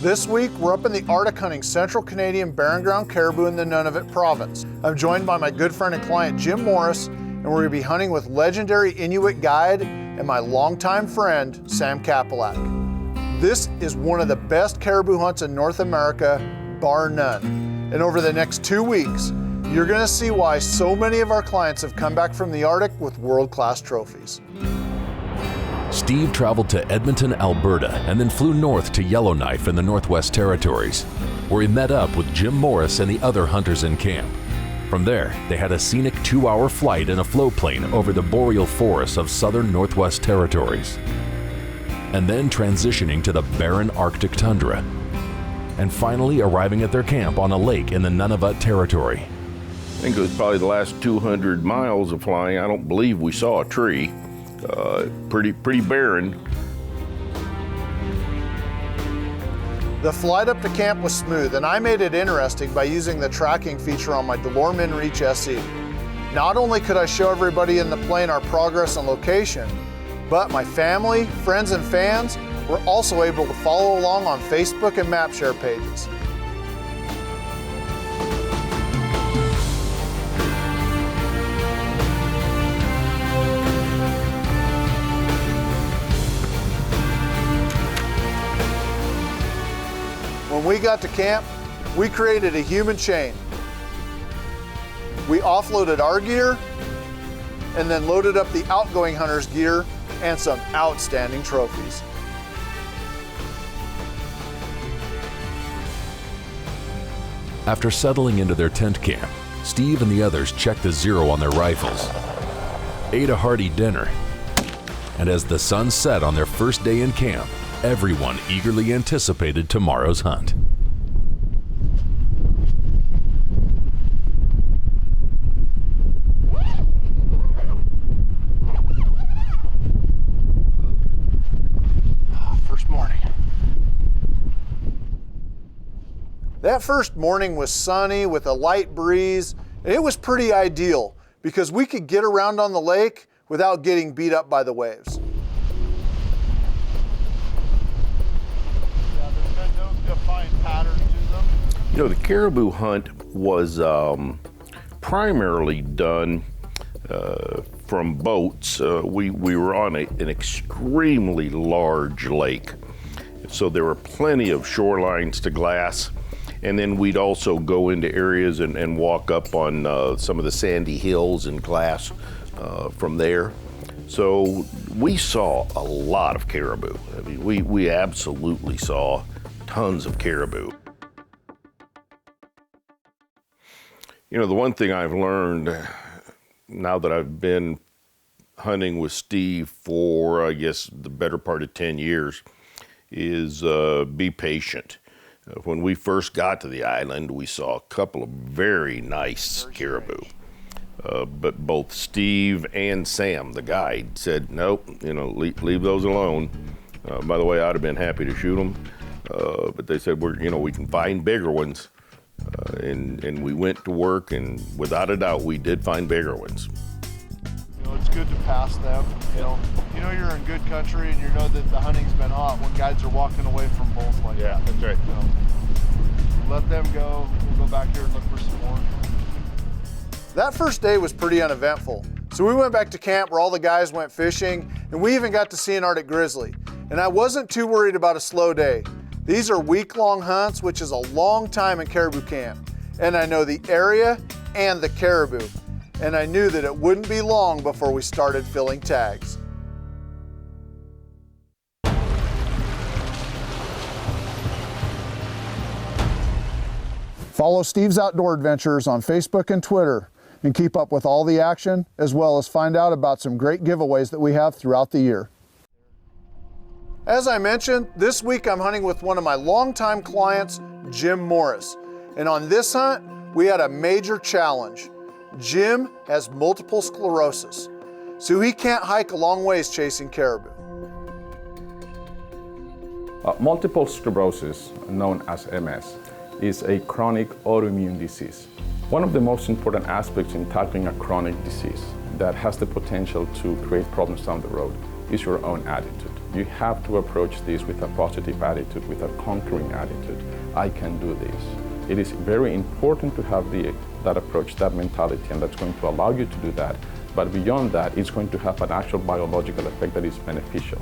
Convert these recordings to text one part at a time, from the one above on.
This week, we're up in the Arctic hunting central Canadian barren ground caribou in the Nunavut province. I'm joined by my good friend and client, Jim Morris, and we're gonna be hunting with legendary Inuit guide and my longtime friend, Sam Kapelak. This is one of the best caribou hunts in North America, bar none. And over the next 2 weeks, you're gonna see why so many of our clients have come back from the Arctic with world-class trophies. Steve traveled to Edmonton, Alberta, and then flew north to Yellowknife in the Northwest Territories, where he met up with Jim Morris and the other hunters in camp. From there, they had a scenic 2-hour flight in a float plane over the boreal forests of southern Northwest Territories, and then transitioning to the barren Arctic tundra, and finally arriving at their camp on a lake in the Nunavut Territory. I think it was probably the last 200 miles of flying. I don't believe we saw a tree. Pretty barren. The flight up to camp was smooth, and I made it interesting by using the tracking feature on my Delorme Reach SE. Not only could I show everybody in the plane our progress and location, but my family, friends, and fans were also able to follow along on Facebook and map share pages. When we got to camp, we created a human chain. We offloaded our gear and then loaded up the outgoing hunter's gear and some outstanding trophies. After settling into their tent camp, Steve and the others checked the zero on their rifles, ate a hearty dinner, and as the sun set on their first day in camp, everyone eagerly anticipated tomorrow's hunt. First morning. That first morning was sunny with a light breeze, and it was pretty ideal because we could get around on the lake without getting beat up by the waves. You know, the caribou hunt was primarily done from boats. We were on an extremely large lake, so there were plenty of shorelines to glass. And then we'd also go into areas and walk up on some of the sandy hills and glass from there. So we saw a lot of caribou. I mean, we absolutely saw tons of caribou. You know, the one thing I've learned now that I've been hunting with Steve for, I guess, the better part of 10 years is be patient. When we first got to the island, we saw a couple of very nice caribou. But both Steve and Sam, the guide, said, nope, you know, leave those alone. By the way, I'd have been happy to shoot them. But they said, we can find bigger ones. And we went to work, and without a doubt, we did find bigger ones. You know, it's good to pass them. You know you're in good country, and you know that the hunting's been hot when guides are walking away from bulls like that. Yeah, that's right. So, let them go. We'll go back here and look for some more. That first day was pretty uneventful. So we went back to camp where all the guys went fishing, and we even got to see an Arctic grizzly. And I wasn't too worried about a slow day. These are week-long hunts, which is a long time in caribou camp. And I know the area and the caribou. And I knew that it wouldn't be long before we started filling tags. Follow Steve's Outdoor Adventures on Facebook and Twitter and keep up with all the action, as well as find out about some great giveaways that we have throughout the year. As I mentioned, this week I'm hunting with one of my longtime clients, Jim Morris. And on this hunt, we had a major challenge. Jim has multiple sclerosis, so he can't hike a long ways chasing caribou. Multiple sclerosis, known as MS, is a chronic autoimmune disease. One of the most important aspects in tackling a chronic disease that has the potential to create problems down the road is your own attitude. You have to approach this with a positive attitude, with a conquering attitude. I can do this. It is very important to have that approach, that mentality, and that's going to allow you to do that. But beyond that, it's going to have an actual biological effect that is beneficial.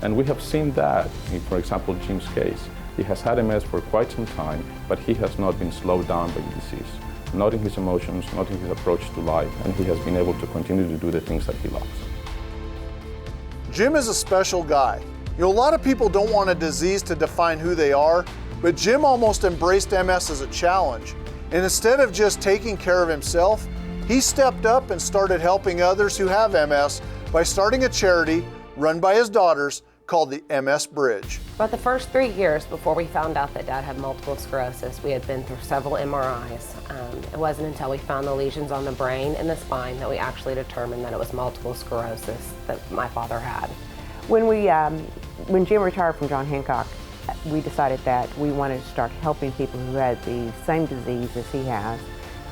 And we have seen that in, for example, Jim's case. He has had MS for quite some time, but he has not been slowed down by the disease, not in his emotions, not in his approach to life, and he has been able to continue to do the things that he loves. Jim is a special guy. You know, a lot of people don't want a disease to define who they are, but Jim almost embraced MS as a challenge. And instead of just taking care of himself, he stepped up and started helping others who have MS by starting a charity run by his daughters called the MS Bridge. About the first 3 years before we found out that Dad had multiple sclerosis, we had been through several MRIs. It wasn't until we found the lesions on the brain and the spine that we actually determined that it was multiple sclerosis that my father had. When Jim retired from John Hancock, we decided that we wanted to start helping people who had the same disease as he has,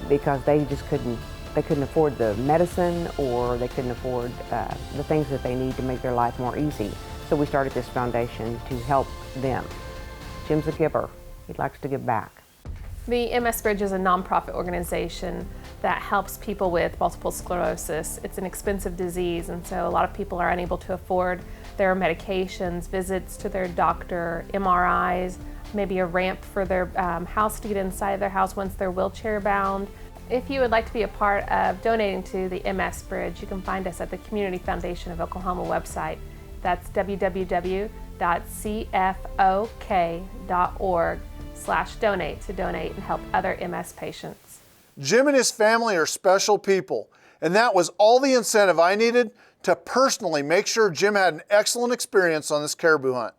because they just couldn't afford the medicine, or they couldn't afford the things that they need to make their life more easy. So we started this foundation to help them. Jim's a giver. He likes to give back. The MS Bridge is a nonprofit organization that helps people with multiple sclerosis. It's an expensive disease, and so a lot of people are unable to afford their medications, visits to their doctor, MRIs, maybe a ramp for their house to get inside their house once they're wheelchair bound. If you would like to be a part of donating to the MS Bridge, you can find us at the Community Foundation of Oklahoma website. That's www.cfok.org/donate to donate and help other MS patients. Jim and his family are special people, and that was all the incentive I needed to personally make sure Jim had an excellent experience on this caribou hunt.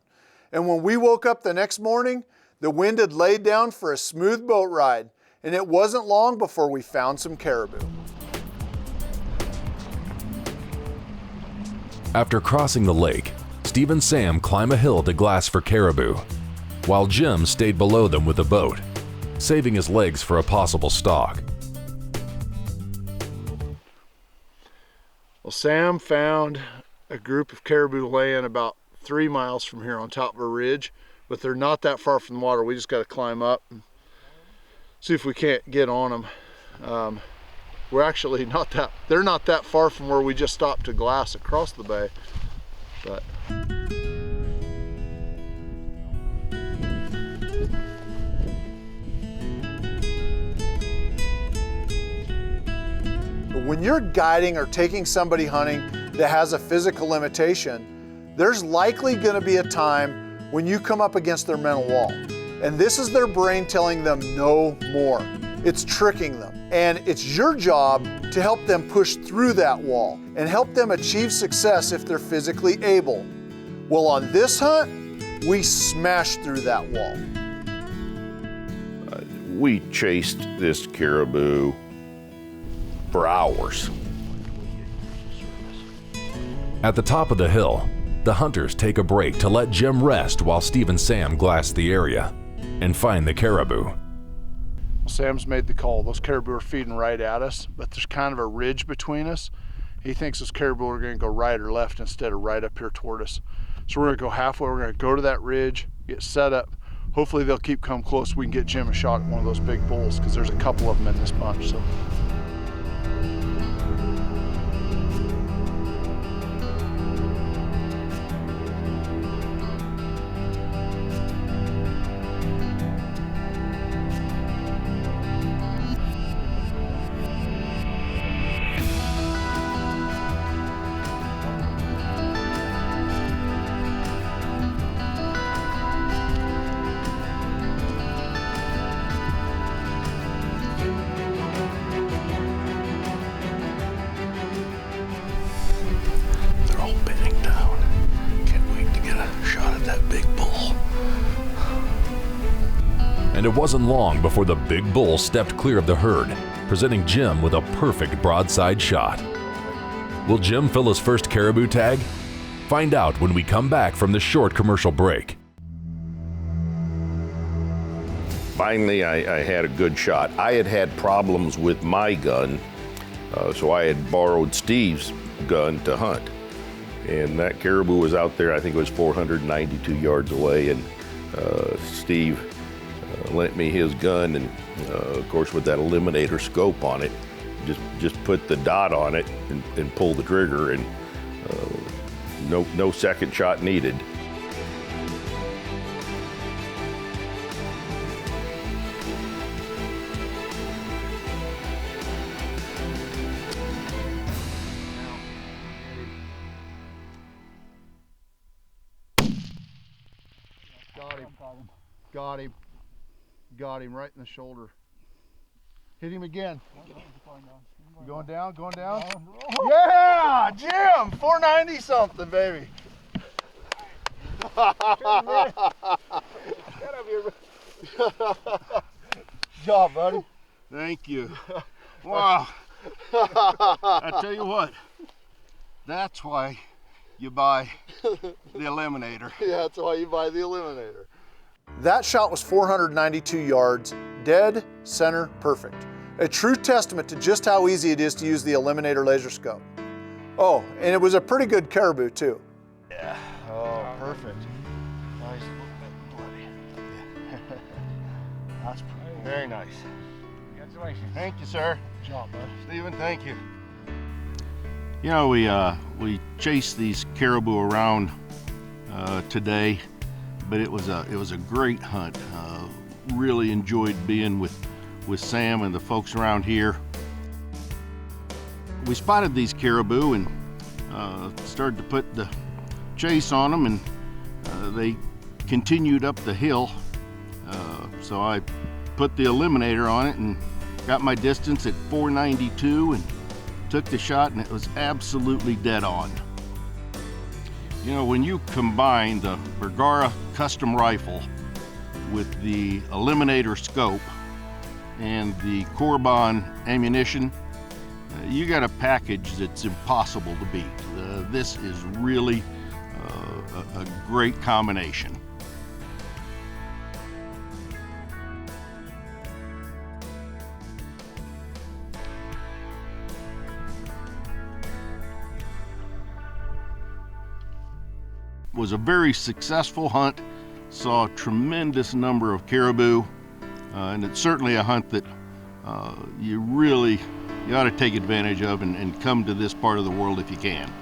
And when we woke up the next morning, the wind had laid down for a smooth boat ride, and it wasn't long before we found some caribou. After crossing the lake, Steve and Sam climb a hill to glass for caribou, while Jim stayed below them with the boat, saving his legs for a possible stalk. Well, Sam found a group of caribou laying about 3 miles from here on top of a ridge, but they're not that far from the water. We just got to climb up and see if we can't get on them. We're actually they're not that far from where we just stopped to glass across the bay. But when you're guiding or taking somebody hunting that has a physical limitation, there's likely going to be a time when you come up against their mental wall. And this is their brain telling them no more. It's tricking them. And it's your job to help them push through that wall and help them achieve success if they're physically able. Well, on this hunt, we smashed through that wall. We chased this caribou for hours. At the top of the hill, the hunters take a break to let Jim rest while Steve and Sam glass the area and find the caribou. Sam's made the call. Those caribou are feeding right at us, but there's kind of a ridge between us. He thinks those caribou are going to go right or left instead of right up here toward us. So we're going to go halfway. We're going to go to that ridge, get set up. Hopefully they'll keep coming close. We can get Jim a shot at one of those big bulls, because there's a couple of them in this bunch. So. And it wasn't long before the big bull stepped clear of the herd, presenting Jim with a perfect broadside shot. Will Jim fill his first caribou tag? Find out when we come back from the short commercial break. Finally, I had a good shot. I had problems with my gun, so I had borrowed Steve's gun to hunt. And that caribou was out there, I think it was 492 yards away, and Steve lent me his gun, and of course with that eliminator scope on it, just put the dot on it and pull the trigger, and no second shot needed. Got him right in the shoulder. Hit him again. Going down, going down. Yeah, Jim, 490 something, baby. Job, buddy. Thank you. Wow. I tell you what, that's why you buy the eliminator. Yeah, that's why you buy the eliminator. That shot was 492 yards, dead center perfect. A true testament to just how easy it is to use the eliminator laser scope. Oh, and it was a pretty good caribou too. Yeah. Oh, perfect. Nice, a little bit bloody. That's very nice. Congratulations. Thank you, sir. Good job, bud. Stephen, thank you. You know, we chased these caribou around today, but it was a great hunt. Really enjoyed being with Sam and the folks around here. We spotted these caribou and started to put the chase on them, and they continued up the hill. So I put the eliminator on it and got my distance at 492 and took the shot, and it was absolutely dead on. You know, when you combine the Bergara custom rifle with the eliminator scope and the Corbon ammunition, you got a package that's impossible to beat. This is really a great combination. It was a very successful hunt, saw a tremendous number of caribou, and it's certainly a hunt that you ought to take advantage of and come to this part of the world if you can.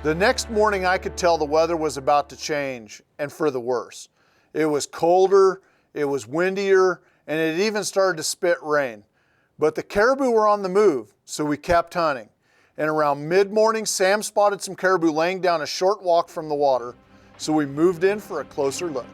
The next morning I could tell the weather was about to change, and for the worse. It was colder, it was windier, and it even started to spit rain. But the caribou were on the move, so we kept hunting. And around mid-morning, Sam spotted some caribou laying down a short walk from the water, so we moved in for a closer look.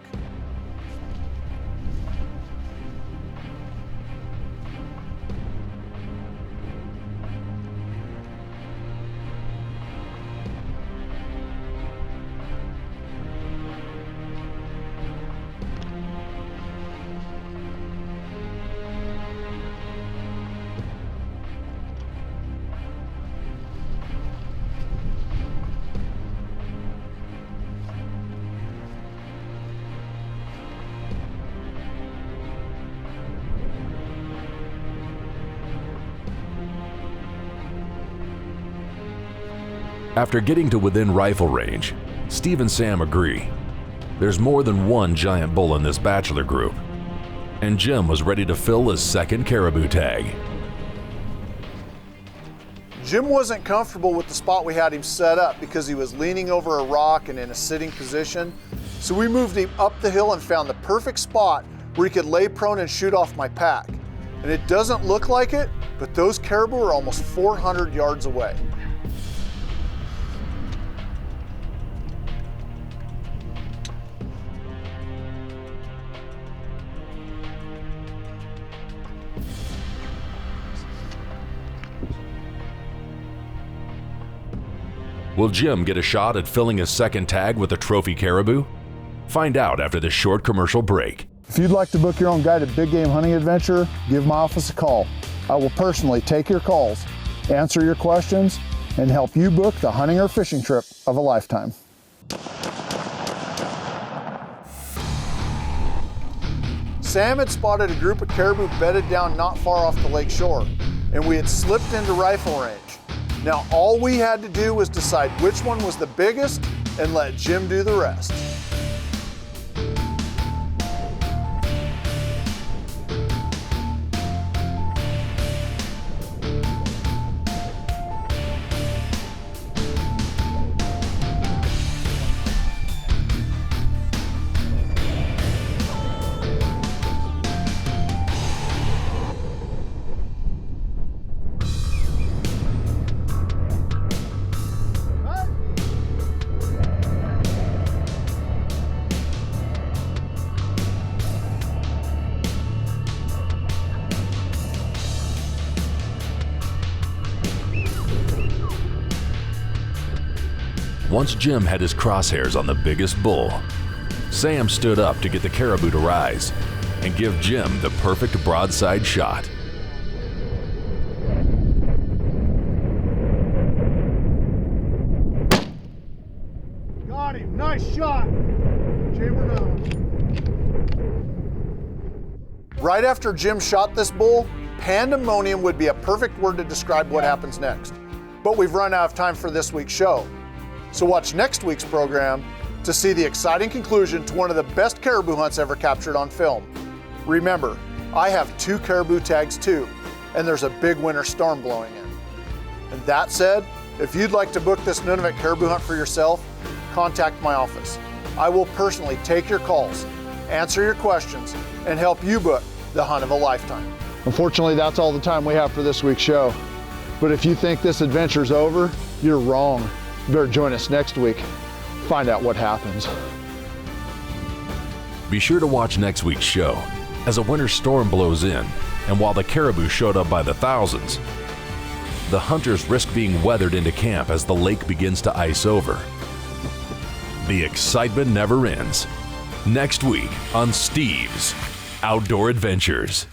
After getting to within rifle range, Steve and Sam agree. There's more than one giant bull in this bachelor group, and Jim was ready to fill his second caribou tag. Jim wasn't comfortable with the spot we had him set up because he was leaning over a rock and in a sitting position, so we moved him up the hill and found the perfect spot where he could lay prone and shoot off my pack. And it doesn't look like it, but those caribou are almost 400 yards away. Will Jim get a shot at filling his second tag with a trophy caribou? Find out after this short commercial break. If you'd like to book your own guided big game hunting adventure, give my office a call. I will personally take your calls, answer your questions, and help you book the hunting or fishing trip of a lifetime. Sam had spotted a group of caribou bedded down not far off the lake shore, and we had slipped into rifle range. Now all we had to do was decide which one was the biggest and let Jim do the rest. Once Jim had his crosshairs on the biggest bull, Sam stood up to get the caribou to rise and give Jim the perfect broadside shot. Got him, nice shot. Chamber down. Right after Jim shot this bull, pandemonium would be a perfect word to describe what happens next. But we've run out of time for this week's show. So watch next week's program to see the exciting conclusion to one of the best caribou hunts ever captured on film. Remember, I have 2 caribou tags too, and there's a big winter storm blowing in. And that said, if you'd like to book this Nunavut caribou hunt for yourself, contact my office. I will personally take your calls, answer your questions, and help you book the hunt of a lifetime. Unfortunately, that's all the time we have for this week's show. But if you think this adventure's over, you're wrong. You better join us next week. Find out what happens. Be sure to watch next week's show as a winter storm blows in, and while the caribou showed up by the thousands, the hunters risk being weathered into camp as the lake begins to ice over. The excitement never ends. Next week on Steve's Outdoor Adventures.